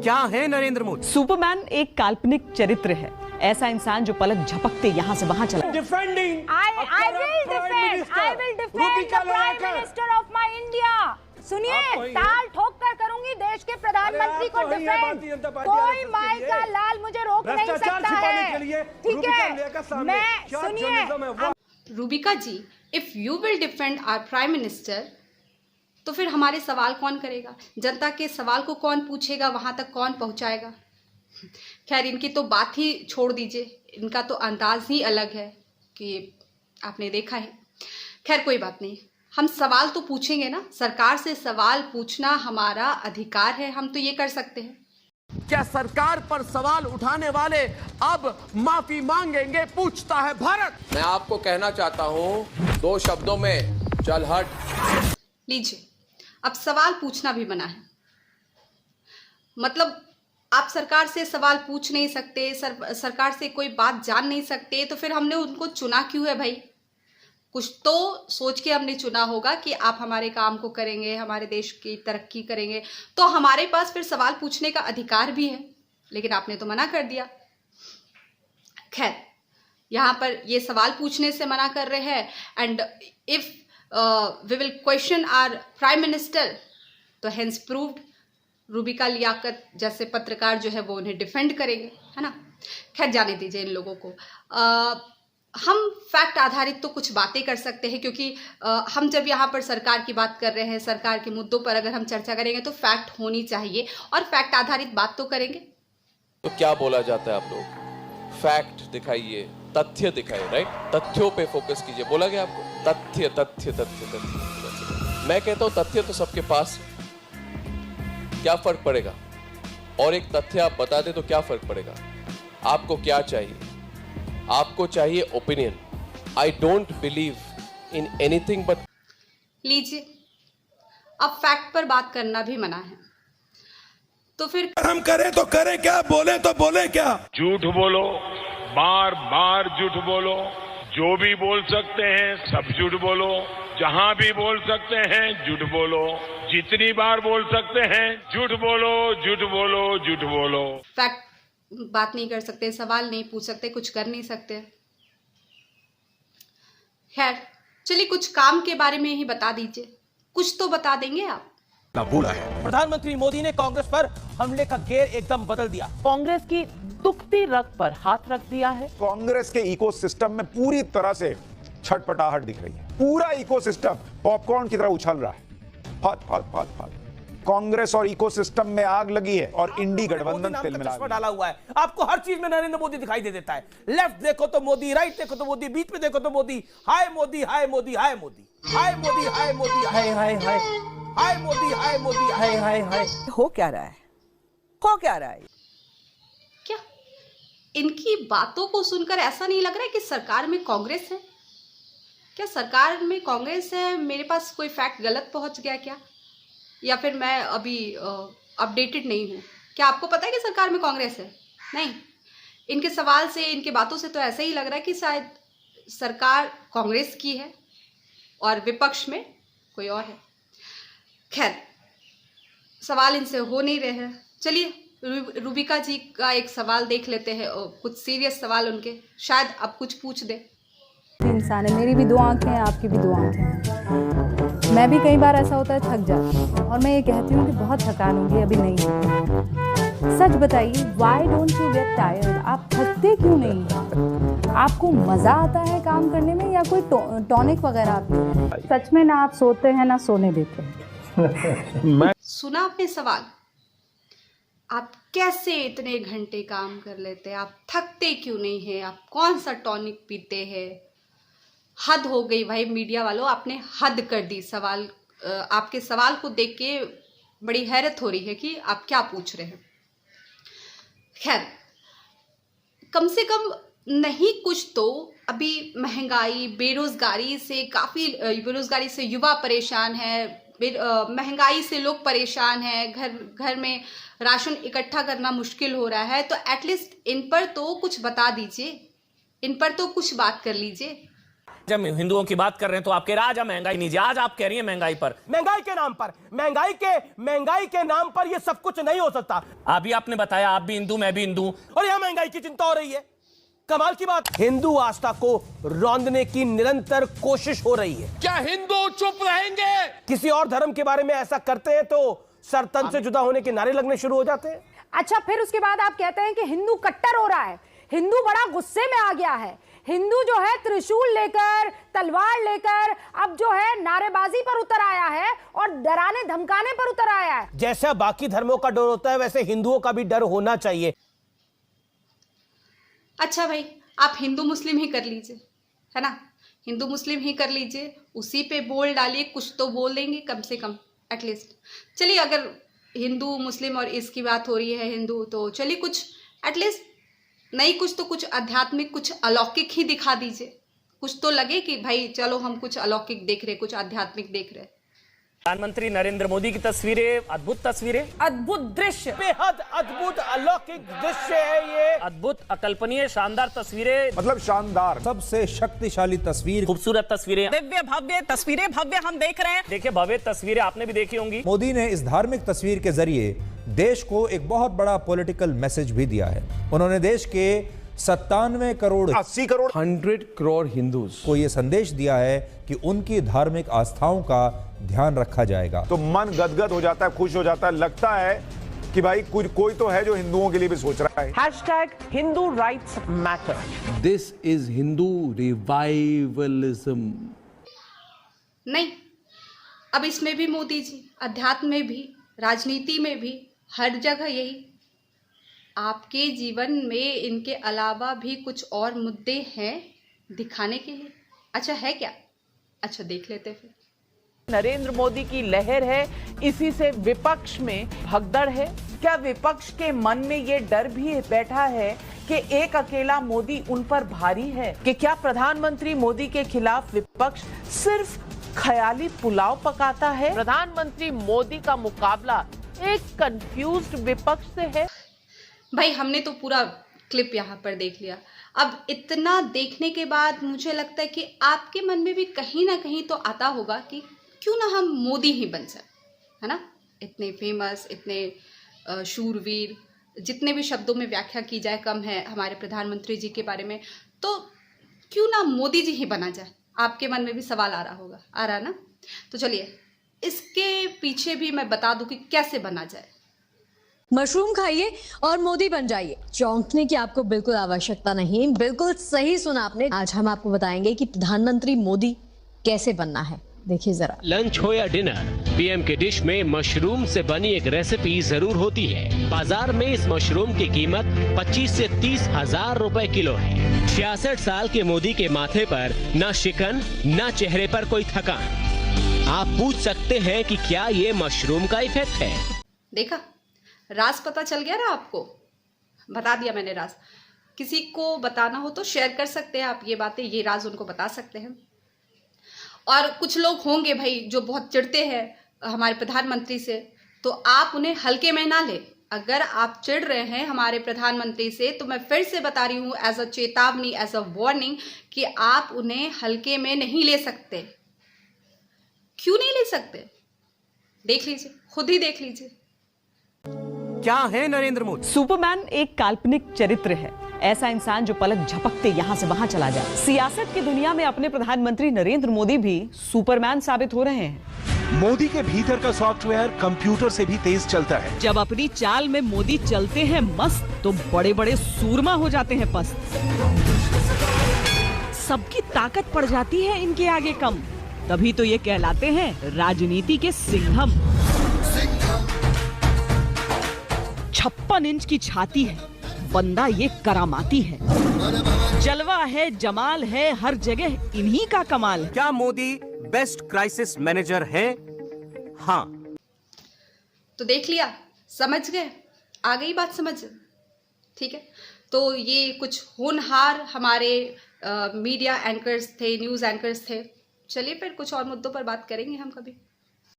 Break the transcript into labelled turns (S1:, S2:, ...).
S1: क्या है नरेंद्र मोदी?
S2: सुपरमैन एक काल्पनिक चरित्र है, ऐसा इंसान जो पलक झपकते यहाँ से वहाँ चला।
S3: Defending.
S4: I will defend the Prime Minister of my India. सुनिए, ताल ठोक कर करूंगी देश के प्रधानमंत्री को डिफेंड। कोई माई का लाल मुझे रोक नहीं सकता है, ठीक है? मैं सुनिए,
S5: Rubika ji, if you will defend our prime minister, तो फिर हमारे सवाल कौन करेगा? जनता के सवाल को कौन पूछेगा? वहां तक कौन पहुंचाएगा? खैर, इनकी तो बात ही छोड़ दीजिए, इनका तो अंदाज ही अलग है कि आपने देखा है। खैर, कोई बात नहीं, हम सवाल तो पूछेंगे ना। सरकार से सवाल पूछना हमारा अधिकार है, हम तो ये कर सकते हैं।
S1: क्या सरकार पर सवाल उठाने वाले अब माफी मांगेंगे? पूछता है भारत।
S6: मैं आपको कहना चाहता हूं 2 शब्दों में, चल हट।
S5: लीजिए, अब सवाल पूछना भी मना है। मतलब आप सरकार से सवाल पूछ नहीं सकते, सरकार से कोई बात जान नहीं सकते, तो फिर हमने उनको चुना क्यों है भाई? कुछ तो सोच के हमने चुना होगा कि आप हमारे काम को करेंगे, हमारे देश की तरक्की करेंगे, तो हमारे पास फिर सवाल पूछने का अधिकार भी है। लेकिन आपने तो मना कर दिया। खैर, यहाँ पर ये सवाल पूछने से मना कर रहे हैं, and if we will question our prime minister, तो हेंस प्रूव्ड रूबिका लियाकत जैसे पत्रकार जो है वो उन्हें डिफेंड करेंगे, है ना? खैर, जाने दीजिए इन लोगों को। हम फैक्ट आधारित तो कुछ बातें कर सकते हैं, क्योंकि हम जब यहाँ पर सरकार की बात कर रहे हैं, सरकार के मुद्दों पर अगर हम चर्चा करेंगे तो फैक्ट होनी चाहिए, और फैक्ट आधारित बात तो करेंगे।
S6: तो क्या बोला जाता है आप लोग? फैक्ट दिखाइए, तथ्य दिखाइए, राइट? तथ्यों पे फोकस कीजिए। बोला गया आपको तथ्य तथ्य तथ्य तथ्य। मैं कहता हूं तथ्य तो सबके पास, क्या फर्क पड़ेगा? और एक तथ्य आप बता दें तो क्या फर्क पड़ेगा? आपको क्या चाहिए? आपको चाहिए opinion. I don't believe in anything but.
S5: लीजिए, अब फैक्ट पर बात करना भी मना है, तो फिर
S3: हम करें तो करें क्या, बोले तो बोले क्या?
S7: झूठ बोलो, बार बार झूठ बोलो, जो भी बोल सकते हैं सब झूठ बोलो, जहां भी बोल सकते हैं झूठ बोलो, जितनी बार बोल सकते हैं झूठ बोलो, झूठ बोलो, झूठ बोलो।
S5: फैक्ट बात नहीं कर सकते, सवाल नहीं पूछ सकते, कुछ कर नहीं सकते। खैर, चलिए कुछ काम के बारे में ही बता दीजिए, कुछ तो बता देंगे आप।
S3: बोला है
S8: प्रधानमंत्री मोदी ने कांग्रेस पर हमले का गेयर एकदम बदल दिया।
S2: कांग्रेस की दुखती रग पर हाथ रख दिया है।
S9: कांग्रेस के इकोसिस्टम में पूरी तरह से छटपटाहट दिख रही है। पूरा इकोसिस्टम पॉपकॉर्न की तरह उछल रहा है। फात फात फात फात। कांग्रेस और इकोसिस्टम में आग लगी है और इंडी गठबंधन तिल मिला
S8: डाला हुआ है। आपको हर चीज में नरेंद्र मोदी दिखाई दे देता है। लेफ्ट देखो तो मोदी, राइट देखो तो मोदी, बीच में देखो तो मोदी। हाय मोदी, हाय मोदी, हाय मोदी, हाय मोदी, हाय मोदी, हाय हाय हाय, हाय मोदी, हाय मोदी, हाय हाय हाय।
S2: हो क्या रहा है? हो क्या रहा है?
S5: क्या इनकी बातों को सुनकर ऐसा नहीं लग रहा है कि सरकार में कांग्रेस है? क्या सरकार में कांग्रेस है? मेरे पास कोई फैक्ट गलत पहुंच गया क्या, या फिर मैं अभी अपडेटेड नहीं हूँ? क्या आपको पता है कि सरकार में कांग्रेस है? नहीं, इनके सवाल से, इनके बातों से तो ऐसा ही लग रहा है कि शायद सरकार कांग्रेस की है और विपक्ष में कोई और है। खैर, सवाल इनसे हो नहीं रहे हैं। चलिए रूबिका जी का एक सवाल देख लेते हैं, कुछ सीरियस सवाल उनके, शायद अब कुछ पूछ दे।
S4: इंसान है, मेरी भी 2 आंखें हैं, आपकी भी 2 आंखें हैं। मैं भी कई बार ऐसा होता है थक जाती हूँ, और मैं ये कहती हूँ कि बहुत थकान होगी, अभी नहीं है। सच बताइए, why don't you get tired? आप थकते क्यों नहीं? आपको मजा आता है काम करने में, या कोई टॉनिक वगैरह आप? सच में ना आप सोते हैं ना सोने देते हैं।
S5: सुना आपने सवाल? आप कैसे इतने घंटे काम कर लेते हैं? आप थकते क्यों नहीं हैं? आप कौन सा टॉनिक पीते हैं? हद हो गई भाई मीडिया वालों, आपने हद कर दी। सवाल, आपके सवाल को देख के बड़ी हैरत हो रही है कि आप क्या पूछ रहे हैं। खैर, कम से कम नहीं कुछ तो अभी महंगाई, बेरोजगारी से काफ़ी, बेरोजगारी से युवा परेशान है, महंगाई से लोग परेशान हैं, घर में राशन इकट्ठा करना मुश्किल हो रहा है, तो एटलीस्ट इन पर तो कुछ बता दीजिए, इन पर तो कुछ बात कर लीजिए।
S8: जब हिंदुओं की बात कर रहे हैं तो आपके राज महंगाई नहीं, आज आप कह रही हैं महंगाई पर, महंगाई के नाम पर, महंगाई के नाम पर ये सब कुछ नहीं हो सकता। अभी आपने बताया आप भी हिंदू मैं भी हिंदू, और यहां महंगाई की चिंता हो रही है। कमाल की बात, हिंदू आस्था को रौंदने की निरंतर कोशिश हो रही है।
S1: क्या हिंदू चुप रहेंगे?
S8: किसी और धर्म के बारे में ऐसा करते हैं तो सर तन से जुदा होने के नारे लगने शुरू हो जाते हैं।
S4: अच्छा, फिर उसके बाद आप कहते हैं कि हिंदू कट्टर हो रहा है, हिंदू बड़ा गुस्से में आ गया है, हिंदू जो है त्रिशूल लेकर तलवार लेकर अब जो है नारेबाजी पर उतर आया है और डराने धमकाने पर उतर आया है।
S8: जैसा बाकी धर्मों का डर होता है वैसे हिंदुओं का भी डर होना चाहिए।
S5: अच्छा भाई, आप हिंदू मुस्लिम ही कर लीजिए, है ना, हिंदू मुस्लिम ही कर लीजिए, उसी पे बोल डालिए, कुछ तो बोल देंगे कम से कम एटलीस्ट। चलिए, अगर हिंदू मुस्लिम और इसकी बात हो रही है हिंदू, तो चलिए कुछ एटलीस्ट नहीं कुछ तो कुछ आध्यात्मिक, कुछ अलौकिक ही दिखा दीजिए, कुछ तो लगे कि भाई चलो हम कुछ अलौकिक देख रहे, कुछ आध्यात्मिक देख रहे।
S8: प्रधानमंत्री नरेंद्र मोदी की तस्वीरें, अद्भुत तस्वीरें, अद्भुत दृश्य, बेहद अद्भुत अलौकिक दृश्य है ये, अद्भुत अकल्पनीय शानदार तस्वीरें,
S9: मतलब शानदार,
S3: सबसे शक्तिशाली तस्वीर,
S8: खूबसूरत तस्वीरें,
S2: दिव्य भव्य तस्वीरें, भव्य हम देख रहे हैं।
S8: देखिए भव्य तस्वीरें आपने भी देखी होंगी।
S3: मोदी ने इस धार्मिक तस्वीर के जरिए देश को एक बहुत बड़ा पॉलिटिकल मैसेज भी दिया है। उन्होंने देश के 97 करोड़
S9: 80 करोड़
S3: 100 करोड़ हिंदूज को यह संदेश दिया है कि उनकी धार्मिक आस्थाओं का ध्यान रखा जाएगा।
S9: तो मन गदगद हो जाता है, खुश हो जाता है, लगता है कि भाई कोई तो है जो हिंदुओं के लिए भी सोच रहा है।
S2: #Hindu Rights Matter।
S10: This is Hindu revivalism.
S5: नहीं, अब इसमें भी मोदी जी, अध्यात्म में भी, राजनीति में भी, हर जगह यही। आपके जीवन में इनके अलावा भी कुछ और मुद्दे हैं दिखाने के लिए? अच्छा है क्या? अच्छा देख लेते फिर।
S2: नरेंद्र मोदी की लहर है, इसी से विपक्ष में भगदड़ है। क्या विपक्ष के मन में ये डर भी बैठा है कि एक अकेला मोदी उन पर भारी है? कि क्या प्रधानमंत्री मोदी के खिलाफ विपक्ष सिर्फ ख्याली पुलाव पकाता है? प्रधानमंत्री मोदी का मुकाबला एक कंफ्यूज्ड विपक्ष से है।
S5: भाई हमने तो पूरा क्लिप यहाँ पर देख लिया। अब इतना देखने के बाद मुझे लगता है कि आपके मन में भी कहीं ना कहीं तो आता होगा कि क्यों ना हम मोदी ही बन जाए, है ना। इतने फेमस, इतने शूरवीर, जितने भी शब्दों में व्याख्या की जाए कम है हमारे प्रधानमंत्री जी के बारे में, तो क्यों ना मोदी जी ही बना जाए। आपके मन में भी सवाल आ रहा होगा, आ रहा ना। तो चलिए इसके पीछे भी मैं बता दूं कि कैसे बना जाए।
S11: मशरूम खाइए और मोदी बन जाइए। चौंकने की आपको बिल्कुल आवश्यकता नहीं, बिल्कुल सही सुना आपने। आज हम आपको बताएंगे कि प्रधानमंत्री मोदी कैसे बनना है। देखिए जरा।
S12: लंच हो या डिनर, पीएम के डिश में मशरूम से बनी एक रेसिपी जरूर होती है। बाजार में इस मशरूम की कीमत 25 से 30 हजार रुपए किलो है। 66 साल के मोदी के माथे पर न शिकन न चेहरे पर कोई थकान। आप पूछ सकते हैं कि क्या ये मशरूम का इफेक्ट है।
S5: देखा, राज पता चल गया ना आपको, बता दिया मैंने राज। किसी को बताना हो तो शेयर कर सकते हैं आप ये बातें, ये राज उनको बता सकते हैं। और कुछ लोग होंगे भाई जो बहुत चिढ़ते हैं हमारे प्रधानमंत्री से, तो आप उन्हें हल्के में ना ले। अगर आप चिढ़ रहे हैं हमारे प्रधानमंत्री से, तो मैं फिर से बता रही हूँ एज अ चेतावनी, एज अ वार्निंग, कि आप उन्हें हल्के में नहीं ले सकते। क्यों नहीं ले सकते? देख लीजिए, खुद ही देख लीजिए।
S8: क्या है नरेंद्र मोदी?
S2: सुपरमैन एक काल्पनिक चरित्र है, ऐसा इंसान जो पलक झपकते यहाँ से वहाँ चला जाए। सियासत की दुनिया में अपने प्रधानमंत्री नरेंद्र मोदी भी सुपरमैन साबित हो रहे हैं।
S3: मोदी के भीतर का सॉफ्टवेयर कंप्यूटर से भी तेज चलता है।
S2: जब अपनी चाल में मोदी चलते हैं मस्त, तो बड़े बड़े सूरमा हो जाते हैं पस्त। सबकी ताकत पड़ जाती है इनके आगे कम, तभी तो ये कहलाते हैं राजनीति के सिंघम। 56 इंच की छाती है, बंदा ये करामाती है। जलवा है, जमाल है, हर जगह इन्हीं का कमाल है।
S8: क्या मोदी बेस्ट क्राइसिस मैनेजर है? हाँ।
S5: तो देख लिया, समझ गए, आ गई बात समझ। ठीक है, तो ये कुछ होनहार हमारे मीडिया एंकर्स थे, न्यूज़ एंकर्स थे। चलिए फिर कुछ और मुद्दों पर बात करेंगे हम कभी।